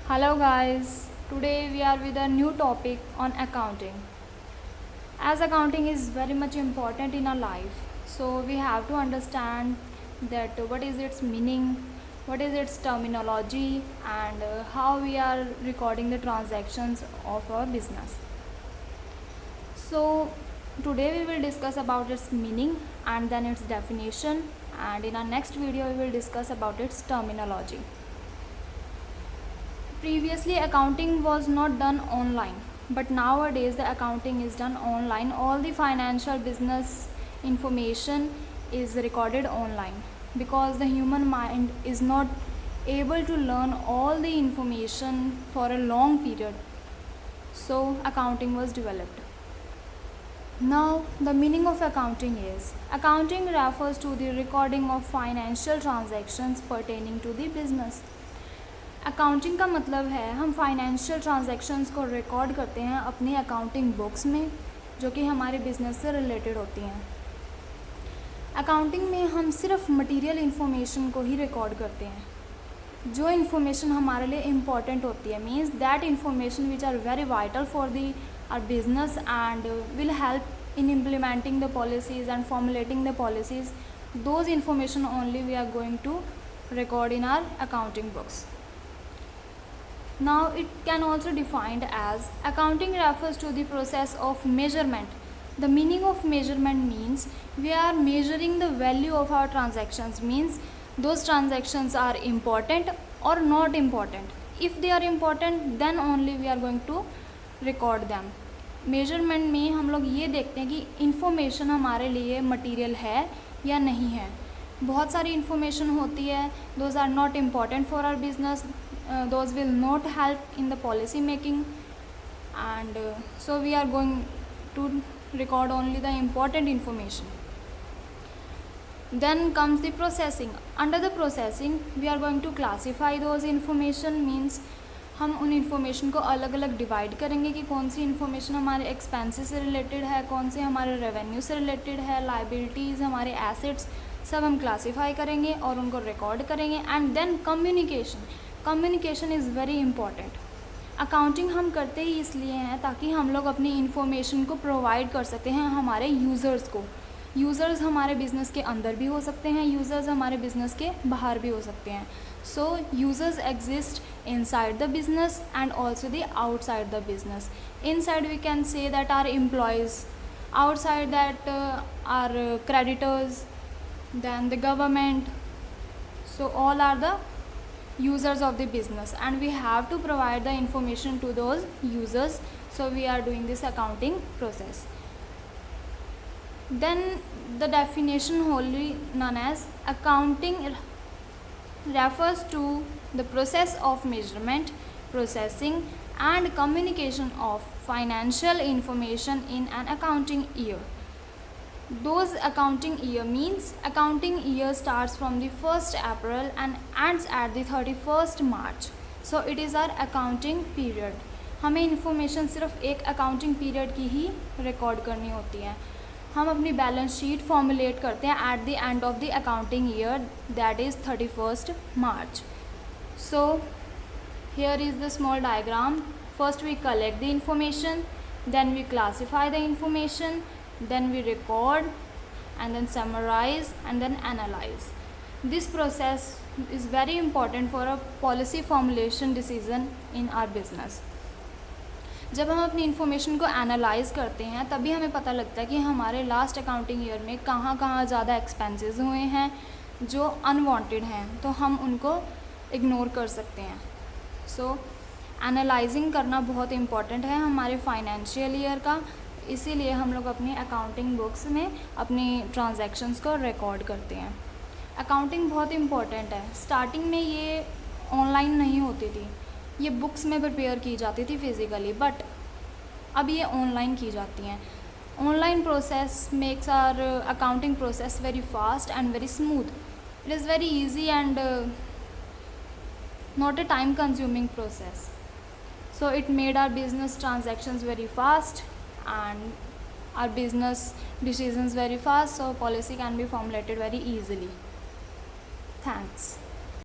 Hello guys, today we are with a new topic on accounting. As accounting is very much important in our life, so we have to understand that what is its meaning, what is its terminology, and how we are recording the transactions of our business. So today we will discuss about its meaning and then its definition, and in our next video we will discuss about its terminology. Previously, accounting was not done online, but nowadays the accounting is done online. All the financial business information is recorded online because the human mind is not able to learn all the information for a long period. So, accounting was developed. Now, the meaning of accounting refers to the recording of financial transactions pertaining to the business. Accounting का मतलब है हम financial transactions को record करते हैं अपनी accounting books में जो कि हमारे बिजनेस से रिलेटेड होती हैं. अकाउंटिंग में हम सिर्फ मटेरियल इन्फॉर्मेशन को ही रिकॉर्ड करते हैं. जो इन्फॉर्मेशन हमारे लिए इम्पॉर्टेंट होती है means that information which are very vital for the our business and will help in implementing the policies and formulating the policies, those information only we are going to record in our accounting books. Now it can also defined as accounting refers to the process of measurement. The meaning of measurement means we are measuring the value of our transactions, means those transactions are important or not important. If they are important then only we are going to record them. Measurement में हम लोग ये देखते हैं कि information हमारे लिए material है या नहीं है. बहुत सारी इन्फॉर्मेशन होती है, those are not important for our business, those will not help in the policy making, and so we are going to record only the important information. Then comes the processing. Under the processing we are going to classify those information, means हम उन information को अलग अलग divide करेंगे कि कौन सी information हमारे expenses से रिलेटेड है, कौन से हमारे रेवेन्यू से रिलेटेड है, लाइबिलिटीज़, हमारे एसेट्स, सब हम क्लासीफाई करेंगे और उनको रिकॉर्ड करेंगे. And then communication is very important. Accounting हम करते ही इसलिए हैं ताकि हम लोग अपनी इन्फॉर्मेशन को प्रोवाइड कर सकते हैं हमारे यूज़र्स को. यूज़र्स हमारे बिज़नेस के अंदर भी हो सकते हैं, यूज़र्स हमारे बिज़नेस के बाहर भी हो सकते हैं. So users exist inside the business and also the outside the business. Inside we can say that are employees, outside that are creditors, then the government. So all are the users of the business and we have to provide the information to those users. So we are doing this accounting process. Then the definition wholly known as accounting refers to the process of measurement, processing and communication of financial information in an accounting year. Those accounting year means accounting year starts from the 1st April and ends at the 31st March. So it is our accounting period. हमें information सिर्फ एक accounting period की ही record करनी होती है. हम अपनी balance sheet formulate करते हैं at the end of the accounting year, that is 31st March. So here is the small diagram. First we collect the information, then we classify the information, then we record and then summarize and then analyze. This process is very important for a policy formulation decision in our business. जब हम अपनी information को analyse करते हैं तभी हमें पता लगता है कि हमारे लास्ट अकाउंटिंग ईयर में कहाँ कहाँ ज़्यादा एक्सपेंसेस हुए हैं जो अनवांटेड हैं, तो हम उनको इग्नोर कर सकते हैं. सो एनालाइजिंग करना बहुत इम्पॉर्टेंट है हमारे फाइनेंशियल ईयर का, इसीलिए हम लोग अपनी अकाउंटिंग बुक्स में अपनी ट्रांजैक्शंस को रिकॉर्ड करते हैं. अकाउंटिंग बहुत इम्पॉर्टेंट है. स्टार्टिंग में ये ऑनलाइन नहीं होती थी, ये बुक्स में प्रिपेयर की जाती थी फिज़िकली, बट अब ये ऑनलाइन की जाती हैं. Online process makes our accounting process very fast and very smooth. It is very easy and not a time consuming process. So it made our business transactions very fast and our business decisions very fast, so policy can be formulated very easily. Thanks.